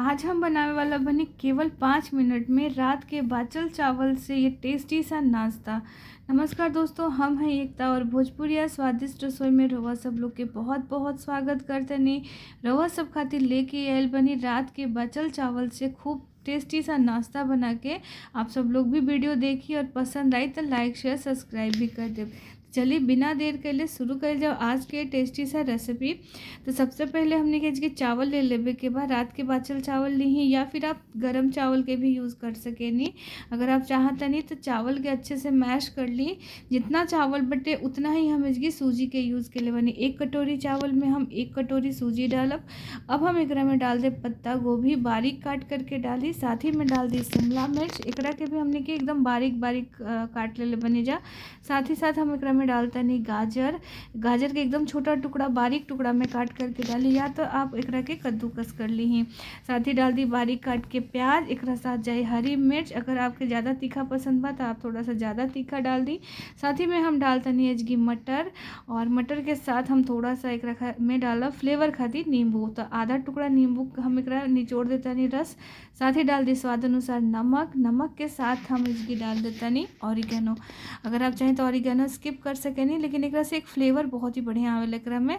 आज हम बनाने वाला बनी केवल 5 मिनट में रात के बाचल चावल से ये टेस्टी सा नाश्ता। नमस्कार दोस्तों, हम हैं एकता और भोजपुरिया स्वादिष्ट रसोई में रवा सब लोग के बहुत बहुत स्वागत करते नहीं। रवा सब खातिर लेके आयल बनी रात के बाचल चावल से खूब टेस्टी सा नाश्ता बना के। आप सब लोग भी वीडियो देखिए और पसंद आई तो लाइक शेयर सब्सक्राइब भी कर दे। चलिए बिना देर के लिए शुरू कर जाओ आज के टेस्टी सा रेसिपी। तो सबसे पहले हमने के चावल ले लेवे के बाद रात के बाचल चावल ली हैं या फिर आप गरम चावल के भी यूज़ कर सके नहीं। अगर आप चाहता नहीं तो चावल के अच्छे से मैश कर ली। जितना चावल बटे उतना ही हम इसकी सूजी के यूज़ के लिए बनी। 1 कटोरी चावल में हम 1 कटोरी सूजी डालब। अब हम एकरा में डाल दे पत्ता गोभी बारीक काट करके डाली, साथ ही में डाल दी शिमला मिर्च। एकरा के भी हमने के एकदम बारीक बारीक काट ले बनी जा। साथ ही साथ हम एकरा में डालता नहीं गाजर के एकदम छोटा टुकड़ा बारीक टुकड़ा में काट करके डाली, या तो आप एकरा के कद्दूकस कर ली हैं। साथ ही डाल दी बारीक काट के प्याज, एकरा साथ जाए हरी मिर्च। अगर आपके ज़्यादा तीखा पसंद बा तो आप थोड़ा सा ज़्यादा तीखा डाल दी। साथ ही में हम डालता नहीं एजगी मटर, और मटर के साथ हम थोड़ा सा एकरा में डाला फ्लेवर खातिर नींबू। तो आधा टुकड़ा नींबू हम एकरा निचोड़ देता नहीं रस। साथ ही डाल दी स्वाद अनुसार नमक के साथ हम इसकी डाल देता नहीं ऑरिगेनो। अगर आप चाहें तो ऑरिगेनो स्किप कर सके नहीं, लेकिन एक से एक फ्लेवर बहुत ही बढ़िया आवेला एकरा में।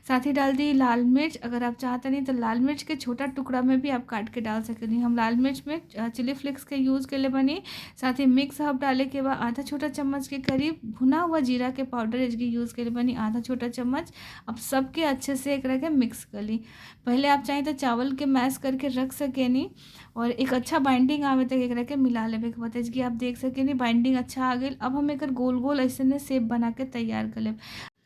साथ ही डाल दी लाल मिर्च। अगर आप चाहते नहीं तो लाल मिर्च के छोटा टुकड़ा में भी आप काट के डाल सकते नहीं। हम लाल मिर्च में चिली फ्लेक्स के यूज़ के लिए बनी। साथ ही मिक्स हर्ब डाले के बाद आधा छोटा चम्मच के करीब भुना हुआ जीरा के पाउडर इसकी यूज़ के लिए बनी, आधा छोटा चम्मच। अब सबके अच्छे से एकरा के मिक्स कर ली। पहले आप चाहें तो चावल के मैश करके रख सके नहीं, और एक अच्छा बाइंडिंग आवे तक एकरा के मिला लेवे के बाद कि आप देख सके नहीं बाइंडिंग अच्छा आ गई। अब हम एकर गोल गोल ऐसे ने शेप बना के तैयार कर लेब।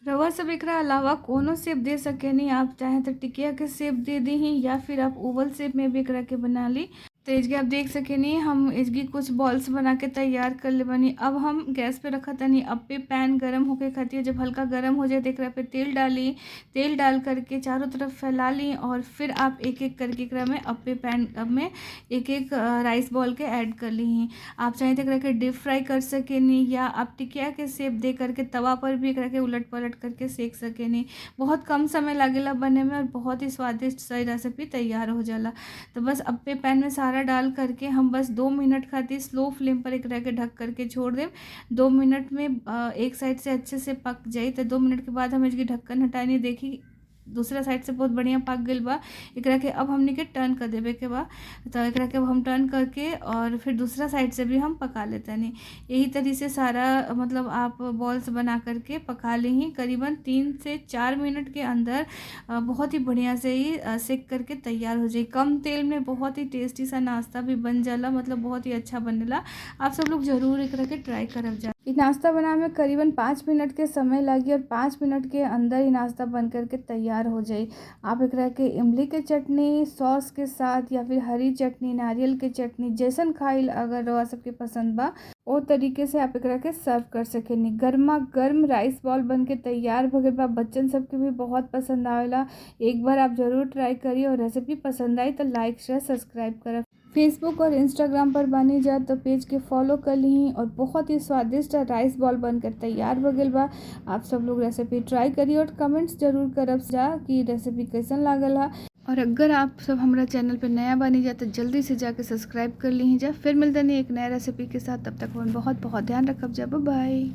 रवा सब एकरा अलावा कोनो शेप दे सके नहीं। आप चाहें तो टिकिया के शेप दे दी ही, या फिर आप ओवल शेप में भी एकरा के बना ली। तो इसके आप देख सके नहीं हम इसकी कुछ बॉल्स बना के तैयार कर ले बनी। अब हम गैस पे रखा था नहीं, अब पे पैन गरम होके खाती। जब हल्का गरम हो जाए तो एकरा पे तेल डाली। तेल डाल करके चारों तरफ फैला ली, और फिर आप एक एक करके एकरा में अब पे पैन अब में एक एक राइस बॉल के ऐड कर ली हैं। आप चाहें तो एकरा के डीप फ्राई कर सके नहीं, या आप टिकिया के शेप दे करके तवा पर भी एकरा के उलट पलट करके सेक सके नहीं। बहुत कम समय लागेला बने में और बहुत ही स्वादिष्ट सही रेसिपी तैयार हो जाला। तो बस अब पे पैन में सारा डाल करके हम बस 2 मिनट खातिर स्लो फ्लेम पर एकरा के ढक करके छोड़ दें। 2 मिनट में एक साइड से अच्छे से पक जाए। तो 2 मिनट के बाद हम इसकी ढक्कन हटानी, देखी दूसरा साइड से बहुत बढ़िया पक गई बा। एकरा के अब हमने के टर्न कर देवे के बा। तो एकरा के अब हम टर्न करके और फिर दूसरा साइड से भी हम पका लेते हैं। यही तरीके से सारा मतलब आप बॉल्स बना करके पका ली ही करीबन 3 से 4 मिनट के अंदर बहुत ही बढ़िया से ही सेक करके तैयार हो जाए। कम तेल में बहुत ही टेस्टी सा नाश्ता भी बन जाला, मतलब बहुत ही अच्छा बनेला। आप सब लोग ज़रूर एकरा के ट्राई करब जा। ये नाश्ता बनाने में करीबन 5 मिनट के समय लगी, और 5 मिनट के अंदर ही नाश्ता बन करके तैयार हो जाए। आप एकरा के इमली के चटनी सॉस के साथ, या फिर हरी चटनी नारियल के चटनी जैसन खाइल अगर रवा सबके पसंद बा ओ तरीके से आप एकरा के सर्व कर सकेनी। गर्मा गर्म राइस बॉल बन के तैयार हो गए बा। बच्चन सबके भी बहुत पसंद आवेला। एक बार आप ज़रूर ट्राई करिए, और रेसिपी पसंद आई तो लाइक शेयर सब्सक्राइब करब। फेसबुक और इंस्टाग्राम पर बनी जा तो पेज के फॉलो कर ली, और बहुत ही स्वादिष्ट राइस बॉल बनकर तैयार हो गई बा। आप सब लोग रेसिपी ट्राई करिए और कमेंट्स जरूर करब जा कि रेसिपी कैसन लागल है। और अगर आप सब हमारा चैनल पे नया बनी जा तो जल्दी से जाके सब्सक्राइब कर ली जा। फिर मिलते नहीं एक नया रेसिपी के साथ, तब तक बहुत बहुत ध्यान रखब जा। Bye by.